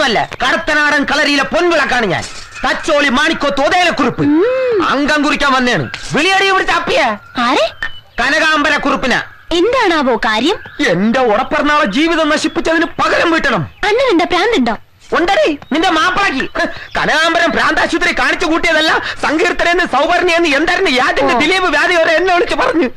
ഒന്നുമല്ല, കടത്തനാടൻ കളരിയിലെ പൊൻവിളക്കാണ് ഞാൻ. തച്ചോളി മാണിക്കോത്ത് ഒതേലക്കുറിപ്പ് അംഗം കുറിക്കാൻ വന്നേണ്. വിളിയടി ഇവിടുത്തെ അപ്പിയ കനകാംബര കുറിപ്പിന. എന്താണാവോ കാര്യം? എന്റെ ഉടപ്പിറന്നാളെ ജീവിതം നശിപ്പിച്ചതിന് പകരം വീട്ടണം. അണ്ണനെന്താ പ്രാന്തുണ്ടോ? ഉണ്ടടി, നിന്റെ മാപ്പിളക്കി കനകാംബരം ഭ്രാന്താശുപത്രി കാണിച്ചു കൂട്ടിയതല്ല. സങ്കീർത്തനെന്ന് സൗവർണിയെന്ന് എന്തായിരുന്നു യാതിന്റെ ദിലീപ് വ്യാധി വരെ എന്നെ വിളിച്ച് പറഞ്ഞു.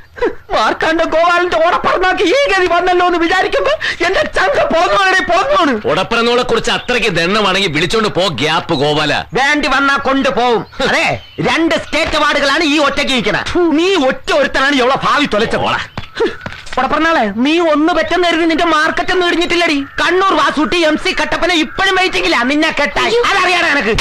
മാർക്കാണ്ട ഗോപാലിന്റെ ഉടപ്പിറന്നാക്കി ഈ ഗതി വന്നല്ലോ എന്ന് വിചാരിക്കുമ്പോ എന്റെ ചങ്ക പോന്നു. ഉടപ്പിറന്നോളെ കുറിച്ച് അത്രയ്ക്ക് ദണ്ണമാണെങ്കിൽ വിളിച്ചോണ്ട് പോ ഗ്യാപ്പ് ഗോപാല. വേണ്ടി വന്നാ കൊണ്ടുപോകും. അതെ, 2 സ്റ്റേറ്റ് അവാർഡുകളാണ് ഈ ഒറ്റയ്ക്ക് ഇരിക്കണ. നീ ഒറ്റ ഒരുത്തനാണ് ഇവളെ ഭാവി തൊലച്ചോളാ. പറഞ്ഞാളെ നീ ഒന്ന് പറ്റുന്ന കരുതി നിന്റെ മാർക്കറ്റ് ഒന്നും ഇടിഞ്ഞിട്ടില്ലടി. കണ്ണൂർ വാസൂട്ടി MC കട്ടപ്പന ഇപ്പോഴും വെയിറ്റിംഗില്ല. നിന്നെ കെട്ടായി അതറിയാടാ എനക്ക്.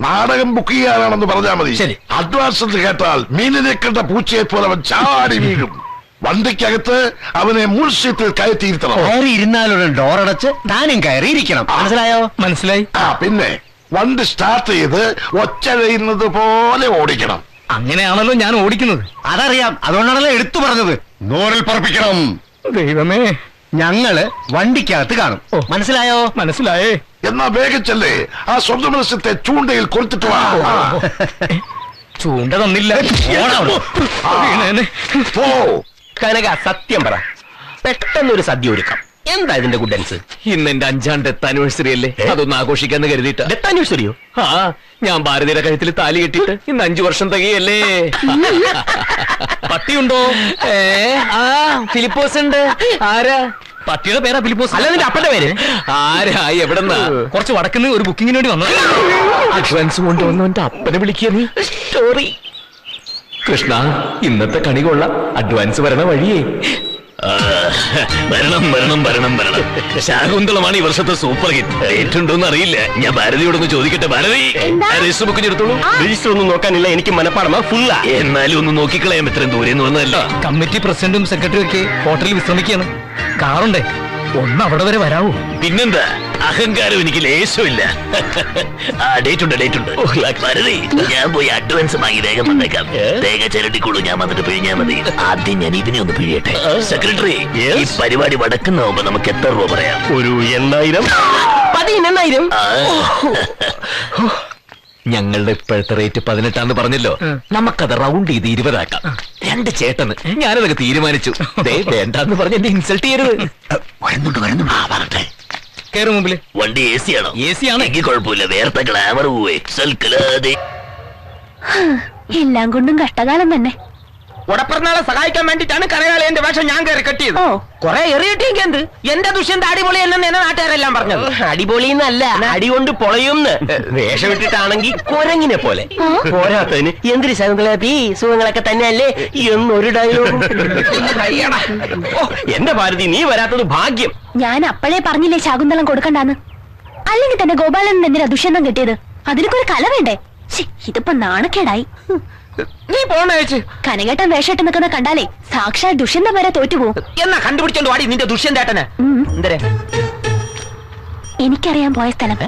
നാടകം ബുക്ക് ചെയ്യാനാണെന്ന് പറഞ്ഞാൽ മതി. അഡ്വാൻസ് കേട്ടാൽ മീനിനെ കണ്ട പൂച്ചയെ പോലെ അവൻ ചാടി വീഴും. വണ്ടിക്കകത്ത് അവനെ മുൾസീറ്റിൽ കയറ്റിയിരുത്തണം. കയറിയിരുന്നാലുള്ള ഡോറടച്ച് താനും കയറിയിരിക്കണം. മനസ്സിലായോ? മനസ്സിലായി. പിന്നെ വണ്ടി സ്റ്റാർട്ട് ചെയ്ത് ഒച്ച ചെയ്യുന്നത് പോലെ ഓടിക്കണം. അങ്ങനെയാണല്ലോ ഞാൻ ഓടിക്കുന്നത്. അതറിയാം, അതുകൊണ്ടാണല്ലോ എടുത്തു പറഞ്ഞത്. നോറിൽ പറപ്പിക്കണം. ദൈവമേ, ഞങ്ങള് വണ്ടിക്കകത്ത് കാണും. മനസ്സിലായോ? മനസ്സിലായേ. എന്നാ വേഗച്ചല്ലേ ആ സ്വന്തം മത്സ്യത്തെ ചൂണ്ടയിൽ കൊടുത്തിട്ട് വാ. ചൂണ്ട തന്നില്ല. പോ. കനക സത്യം പറ, പെട്ടെന്നൊരു സദ്യ ഒരുക്കാം. എന്താ ഇതിന്റെ ഗുഡൻസ്? ഇന്ന് എന്റെ 5ാം ഡെത്ത് ആനിവേഴ്സറി അല്ലേ, അതൊന്ന് ആഘോഷിക്കാന്ന് കരുതിയിട്ട്. ഡെത്ത് ആനിവേഴ്സറിയോ? ആ, ഞാൻ ഭാരതിയുടെ കഴുത്തിൽ താലി കെട്ടിട്ട് ഇന്ന് 5 വർഷം തികയല്ലേ. പട്ടിയുണ്ടോ? ആ, ഫിലിപ്പോസ് ഉണ്ട്. ആരാ? പട്ടിയുടെ പേരാ ഫിലിപ്പോസ്. അല്ല, നിന്റെ അപ്പന്റെ പേര് ആരാ? എവിടെന്നാ? കുറച്ച് വടക്കുന്ന് ഒരു ബുക്കിങ്ങിന് വേണ്ടി വന്നു. അഡ്വാൻസ് കൊണ്ടുവന്നു എന്റെ അപ്പനെ വിളിക്കുക നീ. സ്റ്റോറി കൃഷ്ണ, ഇന്നത്തെ കണി കൊള്ളാം. അഡ്വാൻസ് വരണ വഴിയേ. വരണം. ശാകുന്തളമാണ് ഈ വർഷത്തെ സൂപ്പർ ഹിറ്റ്. ഡേറ്റ് ഉണ്ടോന്ന് അറിയില്ല. ഞാൻ ഭാരതിയോടൊന്ന് ചോദിക്കട്ടെ. ഭാരതി, രജിസ്റ്റർ ബുക്കിന് എടുത്തോളൂ. രജിസ്റ്റർ ഒന്നും നോക്കാനില്ല, എനിക്ക് മനപ്പാടമാ ഫുള്ളാ. എന്നാലും ഒന്ന് നോക്കിക്കളയാം. ഇത്രയും ദൂരെ നിന്ന് വന്നതല്ല. കമ്മിറ്റി പ്രസിഡന്റും സെക്രട്ടറിയും ഒക്കെ ഹോട്ടലിൽ വിശ്രമിക്കുകയാണ്. കാറുണ്ടേ, ഒന്ന് അവിടെ വരെ വരാവൂ. പിന്നെന്താ, അഹങ്കാരം എനിക്ക് ലേശമില്ല. ഡേറ്റ് ഉണ്ട്. ഭാരതി, ഞാൻ പോയി അഡ്വാൻസ് വാങ്ങി വേഗം വന്നേക്കാം. തേങ്ങ ചിരട്ടിക്കുള്ളൂ, ഞാൻ വന്നിട്ട് പിഴിഞ്ഞാൽ മതി. ആദ്യം ഞാൻ ഇതിനെ ഒന്ന് പിഴിയട്ടെ. സെക്രട്ടറി, ഈ പരിപാടി വടക്കുന്നാവുമ്പോ നമുക്ക് എത്ര രൂപ പറയാം? ഒരു 8,000. 18,000. ഞങ്ങളുടെ ഇപ്പോഴത്തെ റേറ്റ് 18 പറഞ്ഞല്ലോ. നമുക്കത് റൗണ്ട് ചെയ്ത് 20 ആക്കാം. 2 ചേട്ടന് ഞാനതൊക്കെ തീരുമാനിച്ചു. വേണ്ടെന്ന് പറഞ്ഞ് എന്നെ ഇൻസൾട്ട് ചെയ്യരുത്. വരുന്നുണ്ട്. വരട്ടെ. കേറും മുമ്പില്. വണ്ടി AC ആണോ? AC ആണ്. എനിക്ക് കുഴപ്പമില്ല, വേർത്ത ഗ്ലാമർ പോവേ. എല്ലാം കൊണ്ടും കഷ്ടകാലം തന്നെ. ഉടപ്പിറന്നാളെ സഹായിക്കാൻ വേണ്ടിട്ടാണ് കനകാലയന്റെ വേഷം ഞാൻ കയറി കെട്ടിയത്. കൊറേ എറിയിട്ടെങ്കിൽ എന്ത്, എന്റെ ദുഷ്യന്റെ അടിപൊളി എന്നെ നാട്ടുകാരെല്ലാം പറഞ്ഞത്. അടിപൊളിന്നല്ല, അടി കൊണ്ട് പൊളയുംന്ന്. വേഷം ഇട്ടിട്ടാണെങ്കിൽ കുരങ്ങിനെ പോലെ. പോരാത്തതിന് എന്തൊരു ശകുന്തളാപ്പി, സുഖങ്ങളൊക്കെ തന്നെയല്ലേ എന്നൊരു ഡയലോഗും. എന്റെ ഭാരതി, നീ വരാത്തത് ഭാഗ്യം. ഞാൻ അപ്പോഴേ പറഞ്ഞില്ലേ ശാകുന്തളം കൊടുക്കണ്ടാന്ന്. അല്ലെങ്കിൽ തന്നെ ഗോപാലൻ എന്തിനാ ദുഷ്യന്തം കിട്ടിയത്? അതിനൊക്കെ ഒരു കല വേണ്ടേ? ഇതിപ്പോ നാണക്കേടായി. നീ പോണേച്ച് കനകേട്ടൻ വേഷമിട്ട് നിൽക്കുന്ന കണ്ടാലേ സാക്ഷാൽ ദുഷ്യന്തം വരെ തോറ്റുപോകും. എന്നാ കണ്ടുപിടിച്ചോണ്ട് വാടി നിന്റെ ദുഷ്യന്തേട്ടന്. എന്തരെ? എനിക്കറിയാൻ പോയ സ്ഥലം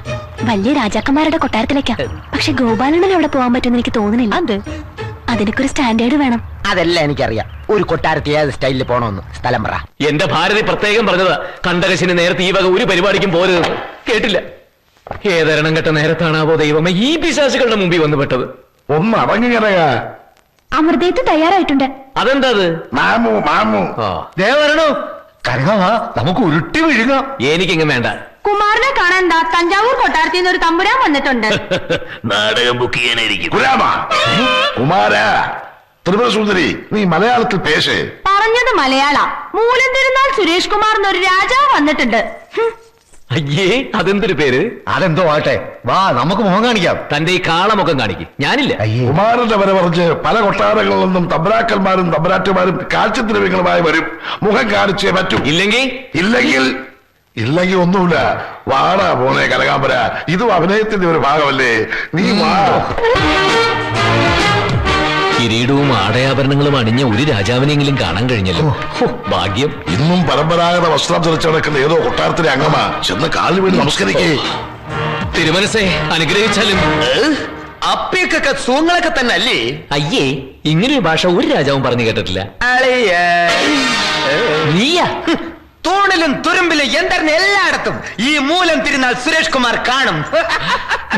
വലിയ രാജാക്കന്മാരുടെ കൊട്ടാരത്തിലേക്കാ. പക്ഷെ ഗോപാലണ്ണൻ അവിടെ പോകാൻ പറ്റുമെന്ന് എനിക്ക് തോന്നുന്നില്ല. അതിനൊക്കെ ഒരു സ്റ്റാൻഡേർഡ് വേണം. അതെല്ലാം എനിക്കറിയാം. ഒരു കൊട്ടാരത്തിൽ ഏത് സ്റ്റൈലിൽ പോണോന്ന് സ്ഥലം പറ. എന്റെ ഭാരതി പ്രത്യേകം പറഞ്ഞതാ, കണ്ടകശിന് നേരത്തെ ഈ വക ഒരു പരിപാടിക്കും പോരുത്. കേട്ടില്ല. ഏതരണം കെട്ട നേരത്താണാവോ ദൈവമേ ഈ പിശാചുകളുടെ മുമ്പിൽ വന്നു പെട്ടത്. ഒന്ന് അടങ്ങിക്കണയാ. അമൃതയത്ത് തയ്യാറായിട്ടുണ്ട്. അതെന്താ? മാമു ദേവരണോ കരകാ, നമുക്ക് ഉരുട്ടി വിഴുങ്ങാം. എനിക്കിങ്ങ് വേണ്ട. കുമാരനെ കാണാൻ തഞ്ചാവൂർ കൊട്ടാരത്തിൽ നിന്ന് ഒരു തമ്പുരാൻ വന്നിട്ടുണ്ട്. നാടകം ബുക്ക് ചെയ്യാനായിരിക്കും. കുമാര ത്രിപുര സുന്ദരി, നീ മലയാളത്തിൽ പേശേ. പറഞ്ഞത് മലയാള. മൂലം തിരുനാൾ സുരേഷ് കുമാർ എന്നൊരു രാജാവ് വന്നിട്ടുണ്ട്. അയ്യേ, അതെന്തൊരു പേര്? അതെന്തോ ആട്ടെ, വാ നമുക്ക് മുഖം കാണിക്കാം. തന്റെ ഈ കാളമുഖം കാണിക്കും. ഞാനില്ല. കുമാരന്റെ വരെ പറഞ്ഞ് പല കൊട്ടാരങ്ങളിൽ നിന്നും തമ്പരാക്കന്മാരും തമ്പരാട്ടിമാരും കാഴ്ചദ്രവ്യങ്ങളുമായി വരും. മുഖം കാണിച്ചേ പറ്റൂ. ഇല്ലെങ്കിൽ ഒന്നുമില്ല. വാടാ പോണേ കനകാംബര, ഇതും അഭിനയത്തിന്റെ ഒരു ഭാഗമല്ലേ. നീ വാ. കിരീടവും ആടയാഭരണങ്ങളും അണിഞ്ഞ ഒരു രാജാവിനെങ്കിലും കാണാൻ കഴിഞ്ഞല്ലോ. ഭാഗ്യം. ഇന്നും പരമ്പരാഗത വസ്ത്രം ധരിച്ചു നടക്കുന്ന ഏതോ കൊട്ടാരത്തിലെ അംഗമാ. ചെന്ന് കാലിൽ വീണ് നമസ്കരിക്കേ. തിരുമനസേ, അനുഗ്രഹിച്ചാലും. അപ്പിയൊക്കെ സുഖങ്ങളൊക്കെ തന്നെ അല്ലേ? അയ്യേ, ഇങ്ങനൊരു ഭാഷ ഒരു രാജാവും പറഞ്ഞു കേട്ടിട്ടില്ല. നീയാ തൂണിലും തുരുമ്പിലും യന്ത്രന് എല്ലായിടത്തും ഈ മൂലം തിരുന്നാൾ സുരേഷ് കുമാർ കാണും.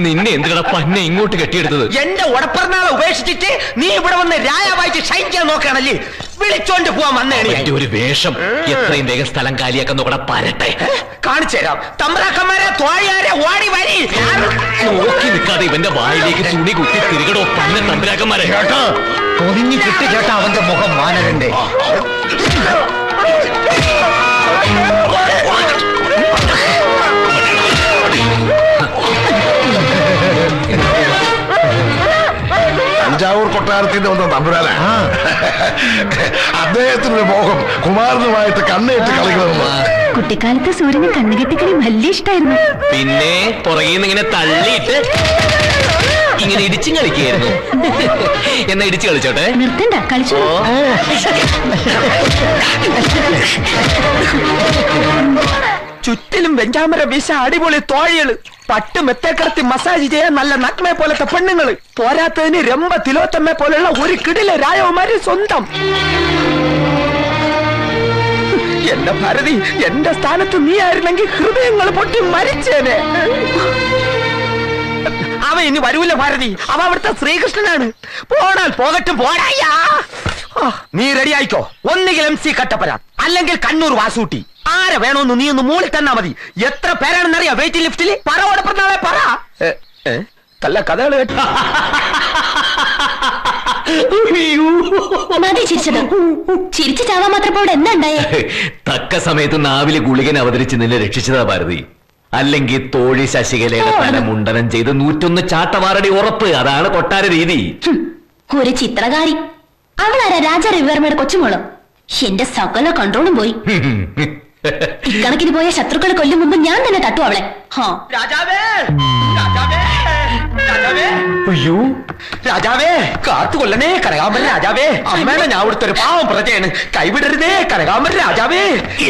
നിന്നെ എന്തിനാ പന്നെ ഇങ്ങോട്ട് കെട്ടിയെടുത്തത്? എന്റെ ഉടപ്പറന്നാളെ ഉപേക്ഷിച്ചിട്ട് നീ ഇവിടെ വന്ന് രായാവായിട്ട് ക്ഷയിക്കാൻ നോക്കുകയാണല്ലേ? വിളിച്ചോണ്ട് പോവാൻ വന്നേണി. ഒരു വേഷം എത്രയും വേഗം സ്ഥലം കാലിയാക്കാൻ നോക്കണ പരട്ടെ. കാണിച്ചു തരാം. തമ്പ്രാക്കന്മാരെ തോഴിയാരെ ഓടി വരി. നോക്കി നിൽക്കാതെ ഇവന്റെ വായിലേക്ക് തുണി കുത്തി തിരികടോ പന്ന തമ്പുരാക്കന്മാരെ. ചേട്ടാ പൊതിഞ്ഞു കിട്ടി ചേട്ടാ അവന്റെ മുഖം വാനരന്റെ. തഞ്ചാവൂർ കൊട്ടാരത്തിന്റെ ഒന്നും തമ്പുരാന. അദ്ദേഹത്തിനൊരു മോഹം കുമാരനുമായിട്ട് കണ്ണേറ്റ് കളിക്കണമെന്ന്. കുട്ടിക്കാലത്ത് സൂര്യന് കണ്ണുകെട്ടിക്കളി വലിയ ഇഷ്ടായിരുന്നു. പിന്നെ പുറകിൽ നിന്ന് ഇങ്ങനെ തള്ളിയിട്ട് ഇങ്ങനെ ഇടിച്ചും കളിക്കുകയായിരുന്നു. എന്നാ ഇടിച്ചു കളിച്ചോട്ടെ. നിർത്തണ്ട, കളിച്ചോ. ചുറ്റിലും വെഞ്ചാമര വീശ അടിപൊളി തോഴികള്, പട്ട് മെത്തേക്കടത്തി മസാജ് ചെയ്യാൻ നല്ല നഗ്മയെ പോലത്തെ പെണ്ണുങ്ങള്, പോരാത്തതിന് രംഭ തിലോത്തമ്മയെ പോലുള്ള ഒരു കിടിലെ രാജകുമാരി സ്വന്തം. എന്റെ ഭാരതി, എന്റെ സ്ഥാനത്ത് നീ ആയിരുന്നെങ്കിൽ ഹൃദയങ്ങൾ പൊട്ടി മരിച്ചേനെ. അവ ഇനി വരൂല ഭാരതി, അവ അവിടുത്തെ ശ്രീകൃഷ്ണനാണ്. പോണാൽ പോകട്ടും, പോരായ്യാ. നീ റെഡി ആയിക്കോ. ഒന്നുകിൽ MC കട്ടപ്പന, അല്ലെങ്കിൽ കണ്ണൂർ വാസൂട്ടി. ആരെ വേണോന്ന് നീ ഒന്ന് മൂളി തന്നാ മതി. എത്ര പേരാണെന്നറിയാ വെയിറ്റ് ലിഫ്റ്റില്? പറ ഓടപ്പെടുന്നാളെ പറ. കല്ല കഥകൾ കേട്ടു. മതി ചിരിച്ചത്. ചിരിച്ചു ചാവാൻ മാത്രം ഇവിടെ എന്താ ഉണ്ടായേ? തക്ക സമയത്ത് നാവിലെ ഗുളികൻ അവതരിച്ച് നിന്നെ രക്ഷിച്ചതാ ഭാരതി. അല്ലെങ്കിൽ തോഴി ശശികലയുടെ തല മുണ്ടനം ചെയ്ത് 101 ചാട്ടവാറടി ഉറപ്പ്. അതാണ് കൊട്ടാര രീതി. ഒരു ചിത്രകാരി. അവളാരാ? രാജ രവിവർമ്മയുടെ കൊച്ചുമോള്. എന്റെ സകല കൺട്രോളും പോയി. ഇക്കണക്കിന് പോയ ശത്രുക്കളെ കൊല്ലും മുമ്പ് ഞാൻ തന്നെ തട്ടു അവളെ. രാജാവേ, രാജാവേ, രാജാവേ, അയ്യോ രാജാവേ, കാത്തുകൊല്ലണേ കനകാംബര രാജാവേ. അമ്മേനെ ഞാൻ ഇവിടുത്തെ ഒരു പാവം പ്രജയാണ്, കൈവിടരുതേ കനകാംബര രാജാവേ.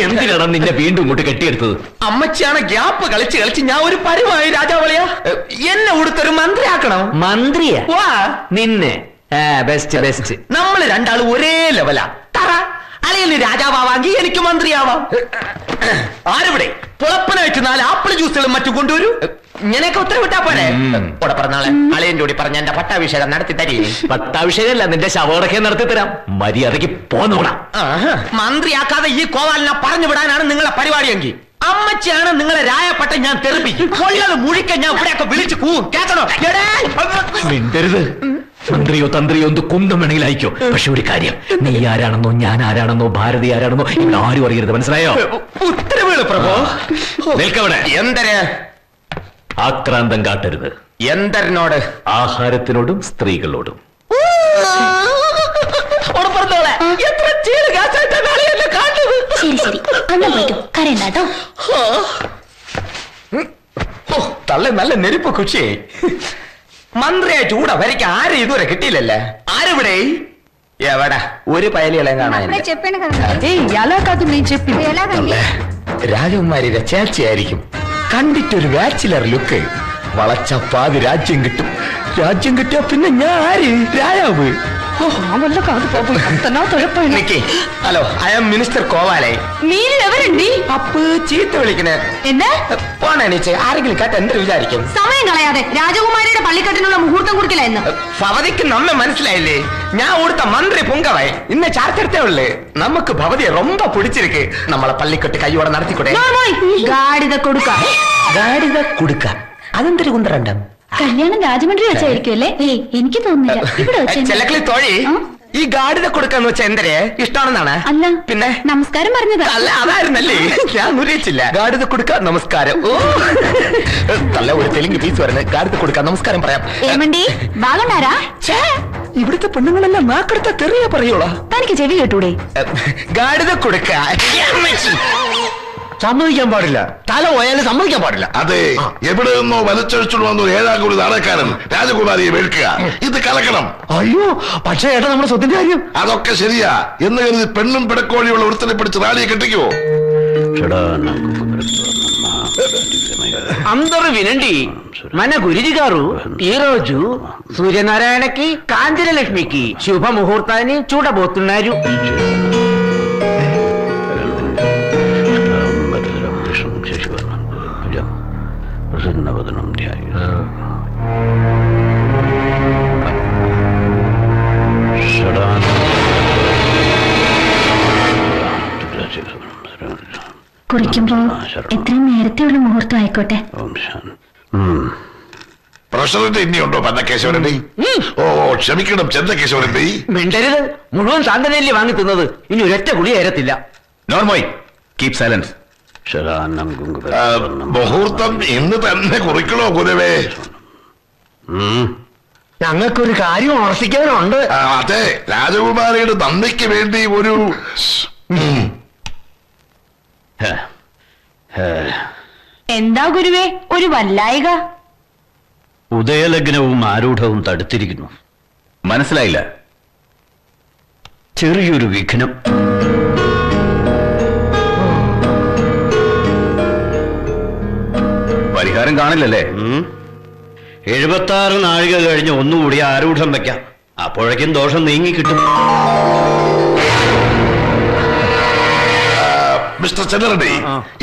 എന്തിനാണ് നിന്നെ വീണ്ടും ഇങ്ങോട്ട് കെട്ടിയെടുത്തത്? അമ്മച്ചിയാണ് ഗ്യാപ്പ് കളിച്ച് കളിച്ച് ഞാൻ ഒരു പരുവായി രാജാവളിയാ. എന്നെ ഇവിടുത്തെ ഒരു മന്ത്രിയാക്കണം. മന്ത്രിയാ? വാ നിന്നെ ബെസ്റ്റ് ബെസ്റ്റ്. നമ്മള് രണ്ടാളും ഒരേ ലെവലാ. തറ അല്ലെങ്കിൽ രാജാവാവാങ്കി എനിക്ക് മന്ത്രിയാവാം. ആരിവിടെ പുളപ്പനായിട്ട് 4 ആപ്പിൾ ജ്യൂസുകളും മറ്റും കൊണ്ടുവരൂ. ഇങ്ങനെയൊക്കെ ഉത്തരവിട്ടാ പോരെ. ഇവിടെ പറഞ്ഞാളെ അളിയൻ കൂടി പറഞ്ഞ എന്റെ പട്ടാഭിഷേകം നടത്തി തരീ. പട്ടാഭിഷേകമല്ല, നിന്റെ ശവോടൊക്കെ നടത്തി തരാം. മര്യാദക്ക് പോന്നോടാം. മന്ത്രിയാക്കാതെ ഈ കോവാലിനെ പറഞ്ഞു വിടാനാണ് നിങ്ങളെ പരിപാടിയെങ്കിൽ അമ്മച്ചിയാണ് നിങ്ങളെ രായപ്പെട്ട ഞാൻ തെറിപ്പിക്കും. കൊള്ളത് മുഴിക്കാൻ ഞാൻ ഇവിടെയൊക്കെ വിളിച്ചു പോവും. കേട്ടോ? മിണ്ടരുത്. മന്ത്രിയോ തന്ത്രിയോ എന്ത് കുന്തം വേണമെങ്കിൽ അയക്കോ. പക്ഷെ ഒരു കാര്യം, നീ ആരാണെന്നോ ഞാൻ ആരാണെന്നോ ഭാരതി ആരാണെന്നോ ഇവിടെ ആരും അറിയരുത്. മനസ്സിലായോ? ഉത്തരവുകൾ പ്രഭോ. നിൽക്കവിടെ. എന്തര്? ആക്രാന്തം കാട്ടരുത്. എന്തരനോട്? ആഹാരത്തിനോടും സ്ത്രീകളോടും. ശരി ശരി, അന്നാ പോയിട്ടു കരയണ്ടാട്ടോ. തള്ള നല്ല നെരുപ്പ് കുഷിയെ. മന്ത്രിയായിട്ട് കൂടെ വരയ്ക്ക് ആരും ഇതുവരെ കിട്ടിയില്ലല്ലേ. ആരിവിടെ? എവിടെ ഒരു പയലികളെ കാണാനില്ല. രാജകുമാരിയുടെ ചേച്ചിയായിരിക്കും. കണ്ടിട്ടൊരു ബാച്ചിലർ ലുക്ക്. വളച്ചപ്പാതി രാജ്യം കിട്ടും. രാജ്യം കിട്ടിയ പിന്നെ ഞാൻ ആര്? രാജാവ്. ഹലോ, ഐ ആം മിനിസ്റ്റർ കോവാലെ. അപ്പ് ചീത്ത വിളിക്കണേ. എന്താ പോണേച്ചേ? ആരെങ്കിലും കേട്ട എന്ത് വിചാരിക്കും? സമയം കളയാതെ രാജകുമാരിയുടെ പള്ളിക്കെട്ടിനുള്ള മുഹൂർത്തം കുറിക്കലായിരുന്നു. ഭവതിക്ക് നമ്മെ മനസ്സിലായില്ലേ? ഞാൻ കൊടുത്ത മന്ത്രി പൊങ്കവേ ഇന്ന് ചാർച്ചെടുത്തേ ഉള്ളു. നമുക്ക് ഭവതിയെ ரொம்ப പിടിച്ചിരിക്ക്. നമ്മളെ പള്ളിക്കെട്ട് കൈയോടെ നടത്തിക്കൂടെ? ഗാഡിത കൊടുക്ക. ഗാഡിത കൊടുക്ക. അതെന്തൊരു കുന്തരണ്ടം? കല്യാണം രാജമന്ത്രി വെച്ചായിരിക്കും അല്ലേ? എനിക്ക് തോന്നുന്നില്ല. ഇവിടെ ചെല്ലക്കളി തോഴി, ഈ ഗാഡിത കൊടുക്കാന്ന് വെച്ചാ എന്തരെ ഇഷ്ടമാണെന്നാണ്? അല്ല, പിന്നെ നമസ്കാരം പറഞ്ഞതാ. അല്ല, അതായിരുന്നല്ലേ? ഞാൻ ഉരയിച്ചില്ല. ഗാഡിത കൊടുക്ക നമസ്കാരം. ഓ തല്ല ഒരു തെലുങ്ക് പീസ് വരുന്നത്. ഗാഡിത കൊടുക്ക നമസ്കാരം പറയാം. ഏമണ്ടി ബാഗണ്ടാരാ? ഇവിടുത്തെ പെണ്ണുങ്ങളെല്ലാം നാക്കെടുത്ത തെറിയ പറയോളാ. തനിക്ക് ചെവി കേട്ടൂടെ? ഗാഡിത കൊടുക്ക. സമ്മതിക്കാൻ പാടില്ല. തല പോയാലും സമ്മതിക്കാൻ പാടില്ല. അതെ, എവിടെ നിന്നോ വലിച്ചഴിച്ചുകൊണ്ട് വന്നു 7-ാം കൂടി നാടകക്കാരൻ രാജകുമാരിയെ വെളുക്കുക. ഇത് കലക്കണം. അയ്യോ, പക്ഷേ ഏട്ടാ നമ്മുടെ സ്വത്തിന്റെ കാര്യം. അതൊക്കെ ശരിയാ എന്ന് കരുതി പെണ്ണും പിടക്കോഴിയുള്ള ഒരുത്തനെ പിടിച്ച് റാലിയെ കെട്ടിക്കുവോ? అందరూ వినండి. మన గురుజీ గారు ఈ రోజు సూర్యనారాయణకి కాంచనలక్ష్మికి శుభ ముహూర్తాన్ని చూడబోతున్నారు. കുറിക്കുമ്പോ എത്രയും നേരത്തെയുള്ള മുഹൂർത്തം ആയിക്കോട്ടെ. പ്രശ്നത്തിന്റെ ഇനിയുണ്ടോ പന്നക്കേശവരന്റെ? ഓ ക്ഷമിക്കണം ചന്ദ്രക്കേശവരന്റെ. മിണ്ടരുത്, മുഴുവൻ സാന്തനല്ലേ വാങ്ങി തിന്നത്. ഇനി ഒരൊറ്റ ഗുളി ഏരത്തില്ല. നോർമോയ് കീപ് സൈലൻസ്. മുഹൂർത്തം ഇന്ന് തന്നെ കുറിക്കണോ ഗുരുവേ? ഞങ്ങൾക്കൊരു കാര്യം ഓർമ്മിക്കാനുണ്ട്. അതെ, രാജകുമാരിയുടെ നന്ദിക്ക് വേണ്ടി ഒരു എന്താ ഗുരുവേ ഒരു വല്ലായിക? ഉദയലഗ്നവും ആരൂഢവും തടുത്തിരിക്കുന്നു. മനസ്സിലായില്ല. ചെറിയൊരു വിഘ്നം. പരിഹാരം കാണില്ലല്ലേ? 76 നാഴിക കഴിഞ്ഞ് ഒന്നുകൂടി ആരൂഢം വെക്കാം. അപ്പോഴേക്കും ദോഷം നീങ്ങി കിട്ടും. മിസ്റ്റർ ചന്ദ്രന്റെ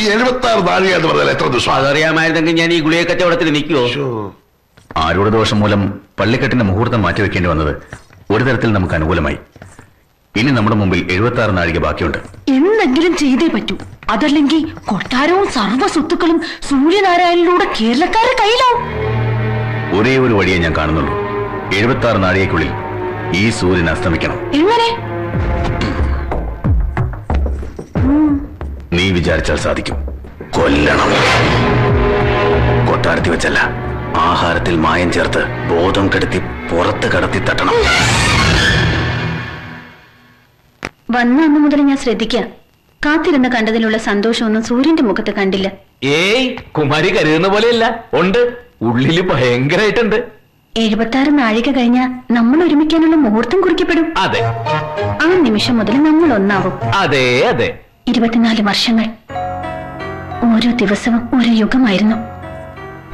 ഈ 76 നാഴിക എന്ന് പറഞ്ഞാൽ എത്ര ദിവസം? അതറിയാമായിരുന്നെങ്കിൽ ഞാൻ ഈ ഗുളിക കച്ചവടത്തിൽ നിൽക്കുവോ? ആരൂഢ ദോഷം മൂലം പള്ളിക്കെട്ടിന്റെ മുഹൂർത്തം മാറ്റിവെക്കേണ്ടി വന്നത് ഒരു തരത്തിൽ നമുക്ക് അനുകൂലമായി. ഇനി നമ്മുടെ മുമ്പിൽ 76 നാഴിക ബാക്കിയുണ്ട്. എന്തെങ്കിലും ചെയ്തേ പറ്റൂ. അതല്ലെങ്കിൽ കൊട്ടാരവും സർവ്വ സ്വത്തുക്കളും സൂര്യനാരായണനിലൂടെ കേരളക്കാരുടെ കയ്യിലാവും. ഒരേ ഒരു വഴിയെ ഞാൻ കാണുന്നുള്ളൂ. 76 നാഴികയ്ക്കുള്ളിൽ ഈ സൂര്യൻ അസ്തമിക്കണം. എങ്ങനെ? നീ വിചാരിച്ചാൽ സാധിക്കും. കൊല്ലണം. കൊട്ടാരത്തിൽ വെച്ചല്ല, ആഹാരത്തിൽ മായം ചേർത്ത് ബോധം കെടുത്തി പുറത്ത് കടത്തി തട്ടണം. വന്ന അന്നു മുതൽ ഞാൻ ശ്രദ്ധിക്കാം. കാത്തിരുന്ന് കണ്ടതിലുള്ള സന്തോഷമൊന്നും സൂര്യന്റെ മുഖത്ത് കണ്ടില്ല. ഏയ്, കുമാരി കരുതുന്ന പോലെയല്ല. ഉണ്ട്, ഉള്ളില് ഭയങ്കരായിട്ടുണ്ട്. 76 നാഴിക കഴിഞ്ഞാൽ നമ്മൾ ഒരുമിക്കാനുള്ള മുഹൂർത്തം കുറിക്കപ്പെടും. അതെ, ആ നിമിഷം മുതൽ നമ്മൾ ഒന്നാവും. അതെ അതെ. 24 വർഷങ്ങൾ, ഓരോ ദിവസവും ഒരു യുഗമായിരുന്നു.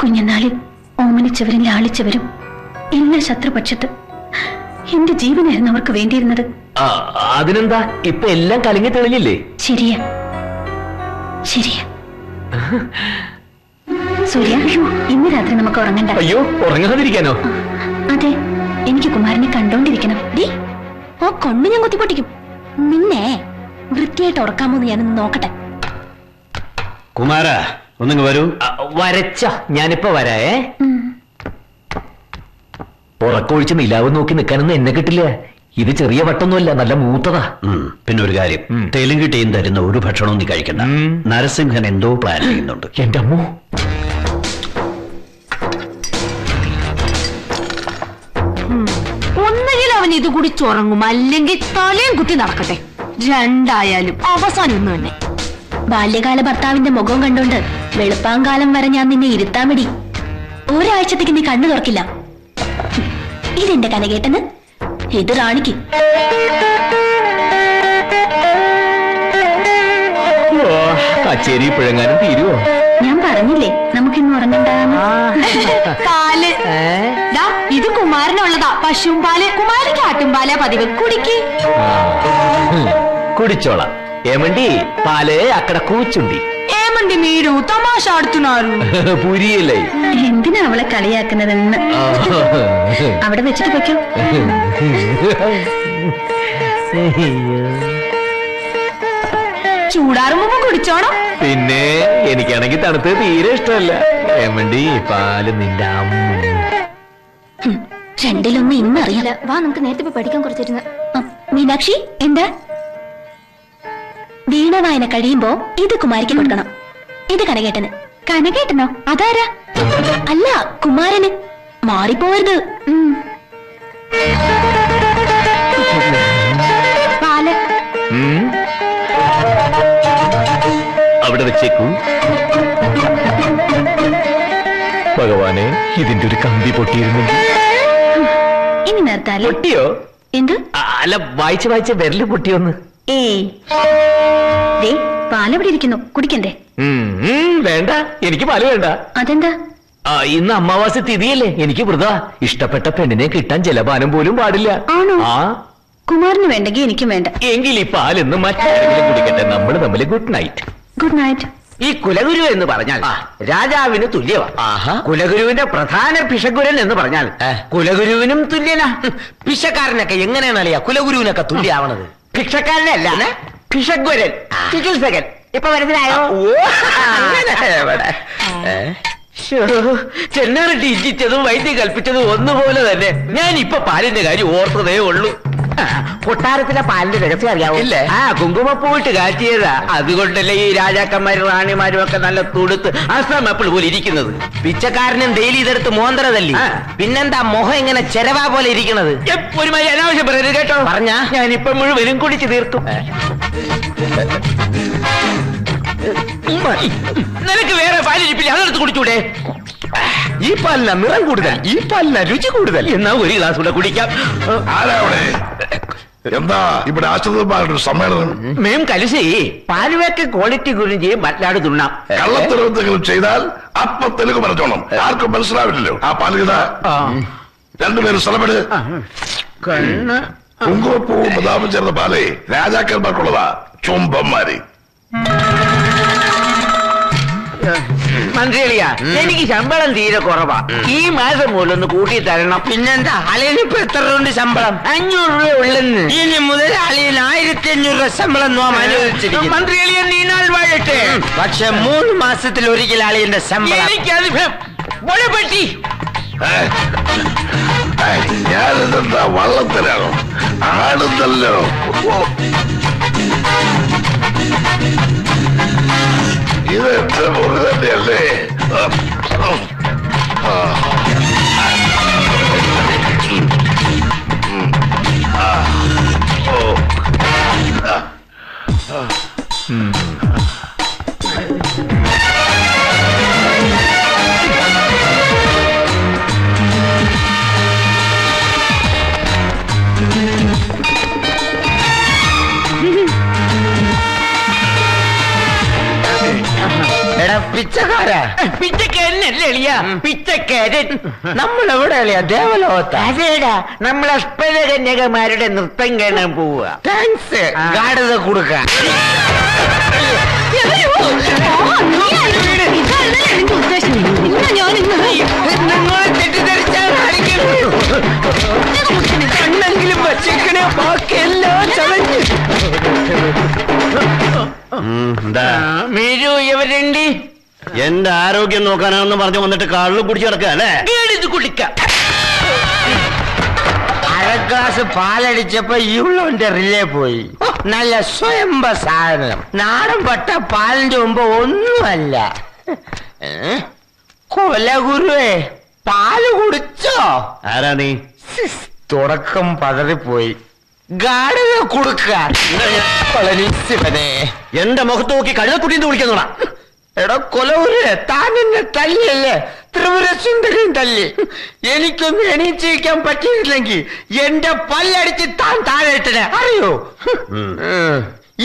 കുഞ്ഞനാളിൽ ഓമനിച്ചവരും ലാളിച്ചവരും എല്ലാ ശത്രുപക്ഷത്ത്. എന്റെ ജീവനായിരുന്നു അവർക്ക് വേണ്ടിയിരുന്നത്. അതിനെന്താ, ഇപ്പൊ എല്ലാം കലങ്ങി തെളിഞ്ഞില്ലേ? ശരിയാ ശരിയാ. സൂര്യ, ഇന്ന് രാത്രി നമുക്ക് ഉറങ്ങണ്ട. അയ്യോ, ഉറങ്ങാതിരിക്കാനോ? അതെ, എനിക്ക് കുമാരനെ കണ്ടോണ്ടിരിക്കണം. ഓ കണ്ണു ഞാൻ കുത്തിപ്പൊട്ടിക്കും. നിന്നെ വൃത്തിയായിട്ട് ഉറക്കാമോന്ന് ഞാനൊന്ന് നോക്കട്ടെ. കുമാര, ഒന്നിങ്ങ് വരൂ. വരച്ച ഞാനിപ്പോ വരായേ. ഉറക്കൊഴിച്ച് നിലാവ് നോക്കി നിൽക്കാനൊന്നും എന്നെ കിട്ടില്ല. ഇത് ചെറിയ വട്ടൊന്നുമല്ല, നല്ല മൂത്തതാ. പിന്നെ ഒരു കാര്യം, തെലുങ്ക് ടീം തരുന്ന ഒരു ഭക്ഷണവും നീ കഴിക്കണ്ട. നരസിംഹൻ എന്തോ പ്ലാൻ ചെയ്യുന്നുണ്ട്. എന്റെ അമ്മോ, ഒന്നുകിൽ അവൻ ഇത് കൂടി ചുറങ്ങും, അല്ലെങ്കിൽ തലയും കുത്തി നടക്കട്ടെ. രണ്ടായാലും അവസാനം ഒന്ന് തന്നെ. ബാല്യകാല ഭർത്താവിന്റെ മുഖം കണ്ടോണ്ട് വെളുപ്പാങ്കാലം വരെ ഞാൻ നിന്നെ ഇരുത്താൻ വേണ്ടി. ഒരാഴ്ചത്തേക്ക് നീ കണ്ണു തുറക്കില്ല. ഇതെന്റെ കനകേട്ടന്, ഇത് റാണിക്ക്. കച്ചേരി പിഴങ്ങാനും തീരുവോ? ഞാൻ പറഞ്ഞില്ലേ നമുക്കിന്ന് ഉറങ്ങണ്ടാന്ന്. പാല് ഇത് കുമാരനുള്ളതാ. പശുവും പാല്. കുമാരക്ക് ആട്ടുംപാലാ പതിവ്. കുടിക്ക്. കുടിച്ചോളാം. ఏమండి పాలే అక్కడ కూర్చుండి. ఏమండి మీరు తమాష ఆడుతున్నారు? പുരിയല്ലേ. എന്തിനാ അവളെ കളിയാക്കുന്നതെന്ന് അവിടെ വെച്ചിട്ട് വെക്കോ. ചൂടാറുമ്പോ കുടിച്ചോണം. പിന്നെ എനിക്കാണെങ്കിൽ തണുത്ത് തീരെ ഇഷ്ടമല്ല. ഏമണ്ടി പാല് നിന്റെ അമ്മ. രണ്ടിലൊന്നും ഇന്നറിയില്ല. വാ, നമുക്ക് നേരത്തെ പോയി പഠിക്കാൻ കുറച്ചിരുന്നു. മീനാക്ഷി, എന്താ? വീണവായന കഴിയുമ്പോ ഇത് കുമാരിക്ക് കൊടുക്കണം. ഇത് കനകേട്ടന്. കനകേട്ടനോ? അതാരാ? അല്ല, കുമാരന്. മാറിപ്പോയത്. പാല് അവിടെ വെച്ചേക്കൂ. ഭഗവാനെ, ഇതിന്റെ ഒരു കമ്പി പൊട്ടിയിരുന്നെങ്കിൽ. ഇനി നിർത്താലേ? പൊട്ടിയോ? എന്ത്? അല്ല, വായിച്ച് വായിച്ച് വിരല് പൊട്ടിയൊന്ന്. പാലവിടെ ഇരിക്കുന്നു, കുടിക്കണ്ടേ? വേണ്ട, എനിക്ക് പാല് വേണ്ട. അതെന്താ? ഇന്ന് അമാവാസി തിഥിയല്ലേ, എനിക്ക് വ്രത. ഇഷ്ടപ്പെട്ട പെണ്ണിനെ കിട്ടാൻ ജലപാനം പോലും പാടില്ല. ആണോ? ആ, കുമാറിന് വേണ്ടെങ്കിൽ എനിക്കും വേണ്ട. എങ്കിൽ ഈ പാലിന്ന് മറ്റാരെങ്കിലും കുടിക്കട്ടെ. നമ്മൾ തമ്മിൽ ഗുഡ് നൈറ്റ്. Good night. ഈ കുലഗുരു എന്ന് പറഞ്ഞാൽ രാജാവിന് തുല്യമാണ്. കുലഗുരുവിന്റെ പ്രധാന പിശകുരൻ എന്ന് പറഞ്ഞാൽ കുലഗുരുവിനും തുല്യനാ. പിശക്കാരനൊക്കെ എങ്ങനെയാണ് അറിയാ കുലഗുരുവിനൊക്കെ തുല്യാവണത്? ഭിക്ഷക്കാരനല്ല, പിശകുരൻ, ചികിത്സകൻ. ഇപ്പൊ മനസ്സിലായോ? ചെന്നാറിട്ട് ഇഞ്ചിച്ചതും വൈദ്യം കൽപ്പിച്ചതും ഒന്നുപോലെ തന്നെ. ഞാൻ ഇപ്പൊ പാലിന്റെ കാര്യം ഓർത്തതേ ഉള്ളൂ. കൊട്ടാരത്തിലെ പാലിന്റെ രഹസ്യം അറിയാവോ? ഇല്ലേ? കുങ്കുമപ്പൂവിട്ട് കാച്ചിയതാ. അതുകൊണ്ടല്ലേ ഈ രാജാക്കന്മാരും റാണിമാരും ഒക്കെ നല്ല തുടുത്ത് അസ്സാമപ്പിൾ പോലെ ഇരിക്കുന്നത്. പിച്ചക്കാരനും ഡെയിലി ഇതെടുത്ത് മോന്തരതല്ലേ. പിന്നെന്താ മുഖം ഇങ്ങനെ ചെരവാ പോലെ ഇരിക്കണത്? ഒരു മാതിരി അനാവശ്യം പറയരുത് കേട്ടോ. പറഞ്ഞാ ഞാനിപ്പൊ മുഴുവനും കുടിച്ചു തീർക്കും. നിനക്ക് വേറെ പാലിരിപ്പില്ല, അതെടുത്ത് കുടിച്ചൂടെ? ഈ പാലിന നിറം കൂടുതൽ, ഈ പാലിന രുചി കൂടുതൽ. എന്നാ ഒരു ഗ്ലാസ് കൂടെ കുടിക്കാം. എന്താ ഇവിടെ ആശ്രിതന്മാരുടെ സമ്മേളനം? മേം കലിസി പാലുവൊക്കെ ക്വാളിറ്റി കുറിച്ച് മറ്റാട് തുണ്ണാം. കള്ളത്തരവെന്തെങ്കിലും ചെയ്താൽ അപ്പൊ തെലുങ്ക് പറഞ്ഞോണം. ആർക്കും മനസ്സിലാവില്ലല്ലോ. ആ പാലുകഥ രണ്ടുപേരും സ്ഥലപ്പെട്. കുങ്കുമപ്പൂവും ബദാമും ചേർന്ന പാലേ രാജാക്കന്മാർക്കുള്ളതാ, ചുംബന്മാര്. മന്ത്രിയാ, എനിക്ക് ശമ്പളം തീരെ കുറവാ. ഈ മാസം മുതൽ ഒന്ന് കൂട്ടി തരണം. പിന്നെന്താ, അളിയനിപ്പോ എത്ര രൂപ ശമ്പളം? 500 രൂപ ഉള്ളെന്ന്. ഇനി മുതൽ അളിയൻ 1500 രൂപ ശമ്പളം അനുവദിച്ചിരിക്കും. മന്ത്രിയളിയൻ നീനാൾ വാഴട്ടെ. പക്ഷെ 3 മാസത്തിൽ ഒരിക്കൽ അളിയന്റെ ശമ്പളം. എനിക്കത് പറ്റി. ഞാനെന്താ വള്ളത്തിലാണോ? ആടുന്നല്ലോ. ഇത് എന്റെ മുറി തന്നെയല്ലേ? പിച്ചക്കാരാ? പിച്ചക്കാരനല്ലേ എളിയ, പിച്ചക്കാരൻ. നമ്മളെവിടെ എളിയ? ദേവലോകത്ത്. അതേടാ, നമ്മൾ അഷ്ടകന്യകമാരുടെ നൃത്തം കാണാൻ പോവുക. താങ്ക്സ്. ഗാഠത കൊടുക്കാൻ തെറ്റിദ്ധരിച്ചാൽ കണ്ണെങ്കിലും വച്ചിക്കണേ, ബാക്കിയെല്ലാം ചതഞ്ഞ്. മീരു ഇവരുണ്ട്. എന്റെ ആരോഗ്യം നോക്കാനാണെന്ന് പറഞ്ഞു വന്നിട്ട് കള്ളു കുടിച്ചു കിടക്കുക അല്ലേ? കുടിക്കാം. ഗ്ലാസ് പാലടിച്ചപ്പോ ഇവളോന്റെ റിലേ പോയി. നല്ല സ്വയംഭ സാധനം. നാടൻ പട്ട പാലിന്റെ മുമ്പ് ഒന്നുമല്ല. കൊലഗുരുവേ, പാല് കുടിച്ചോ? ആരാ നീ? തുടക്കം പതറിപ്പോയി. ഗാഠത കൊടുക്കാൻ ശിവനെ. എന്റെ മുഖത്ത് നോക്കി കഴുതക്കുട്ടിന്ന് വിളിക്കുന്നോടാ. എടാ കൊലഗുരുവേ, താൻ എന്നെ തല്ലിയല്ലേ? ത്രിപുര സുന്ദരിയും തല്ലി. എനിക്കൊന്നും എണീച്ചിരിക്കാൻ പറ്റിയില്ലെങ്കിൽ എന്റെ പല്ലടിച്ച് താൻ താഴെ ഇട്ടേ, അറിയോ?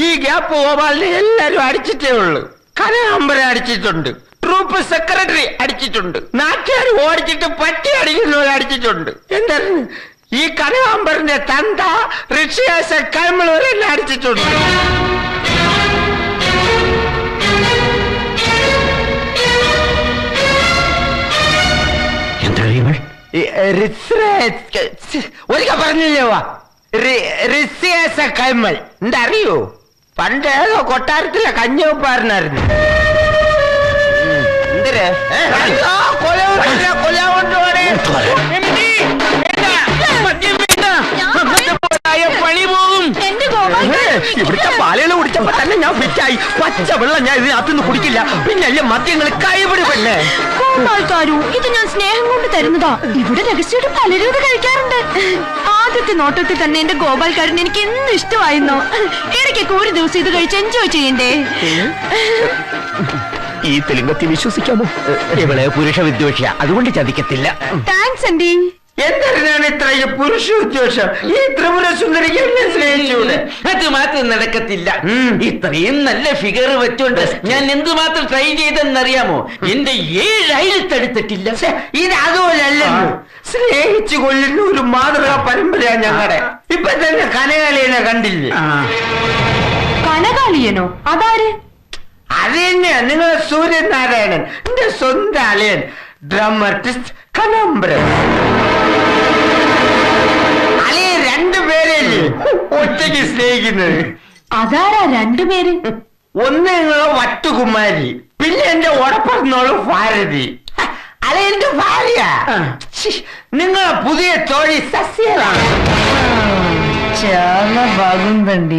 ഈ ഗ്യാപ്പ് ഗോപാലിനെ എല്ലാരും അടിച്ചിട്ടേ ഉള്ളു. കനകാമ്പരെ അടിച്ചിട്ടുണ്ട്, ട്രൂപ്പ് സെക്രട്ടറി അടിച്ചിട്ടുണ്ട്, നാട്ടുകാർ ഓടിച്ചിട്ട് പട്ടി അടിക്കുന്നവരെ അടിച്ചിട്ടുണ്ട്. എന്തായിരുന്നു ഈ കനകാമ്പറിന്റെ തന്ത ഋഷിയാശ കൈമളവരെ എന്നെ അടിച്ചിട്ടുണ്ട്. ഒരിക്കൽ പറഞ്ഞില്ലേ കൈമൾ? എന്താ അറിയോ? പണ്ട് ഏതോ കൊട്ടാരത്തിലെ കഞ്ഞവപ്പാരനായിരുന്നു. എന്തിന് പണി പോകും. ഇവിടുത്തെ പാലുകൾ കുടിച്ചപ്പോ തന്നെ ഞാൻ ഫിറ്റായി. പച്ച വെള്ളം ഞാൻ ഇതിനകത്തുനിന്ന് കുടിക്കില്ല. പിന്നല്ലേ മദ്യങ്ങൾ കൈപിടി പെണ്ണേ. ആൾക്കാരു ഇത് ഞാൻ സ്നേഹം കൊണ്ട് തരുന്നതാ. ഇവിടെ രഹസ്യമായിട്ട് പലരും ഇത് കഴിക്കാറുണ്ട്. ആദ്യത്തെ നോട്ടത്തിൽ തന്നെ എന്റെ ഗോപാൽക്കാരൻ എനിക്ക് എന്ന് ഇഷ്ടമായിരുന്നോ. ഇടയ്ക്കൊക്കെ ഒരു ദിവസം ഇത് കഴിച്ച് എൻജോയ് ചെയ്യണ്ടേ? ഈ തെലുങ്കത്തി വിശ്വസിക്കാമോ? ഇവളെ പുരുഷ വിദ്വേഷ, അതുകൊണ്ട് ചതിക്കത്തില്ല. Thanks anti. എന്തിനാണ് ഇത്രയും പുരുഷ ഉദ്ദേശം? ഈ ത്രിപുര സുന്ദരിക്ക് എന്നെ സ്നേഹിച്ചൂടെ? അത് മാത്രം നടക്കത്തില്ല. ഇത്രയും നല്ല ഫിഗർ വെച്ചോണ്ട് ഞാൻ എന്തുമാത്രം ട്രൈ ചെയ്തെന്നറിയാമോ? എന്റെ 7 അയലത്തെടുത്തിട്ടില്ല. ഇത് അതുപോലല്ലോ. സ്നേഹിച്ചു കൊല്ലുന്ന ഒരു മാതൃകാ പരമ്പരയാണ് ഞങ്ങളുടെ. ഇപ്പൊ തന്നെ കനകാലിയനെ കണ്ടില്ലേ? കനകാലിയനോ? അതാര്? അത് തന്നെയാ നിങ്ങളെ സൂര്യനാരായണൻ, എന്റെ സ്വന്തം അളിയൻ, ഡ്രാമാറ്റിസ്റ്റ് കനകാംബരൻ. അളിയൻ 2 പേരല്ലേ ഒറ്റയ്ക്ക് സ്നേഹിക്കുന്നത്? അതാരാ 2 പേര്? ഒന്ന് നിങ്ങളെ വട്ടുകുമാരി, പിന്നെ എന്റെ ഉടപ്പിറന്നോളൂ ഭാരതി. അല്ല എന്റെ ഭാര്യ. നിങ്ങളെ പുതിയ തോഴി സസ്യലാണ്. చాలా బాగుందండి.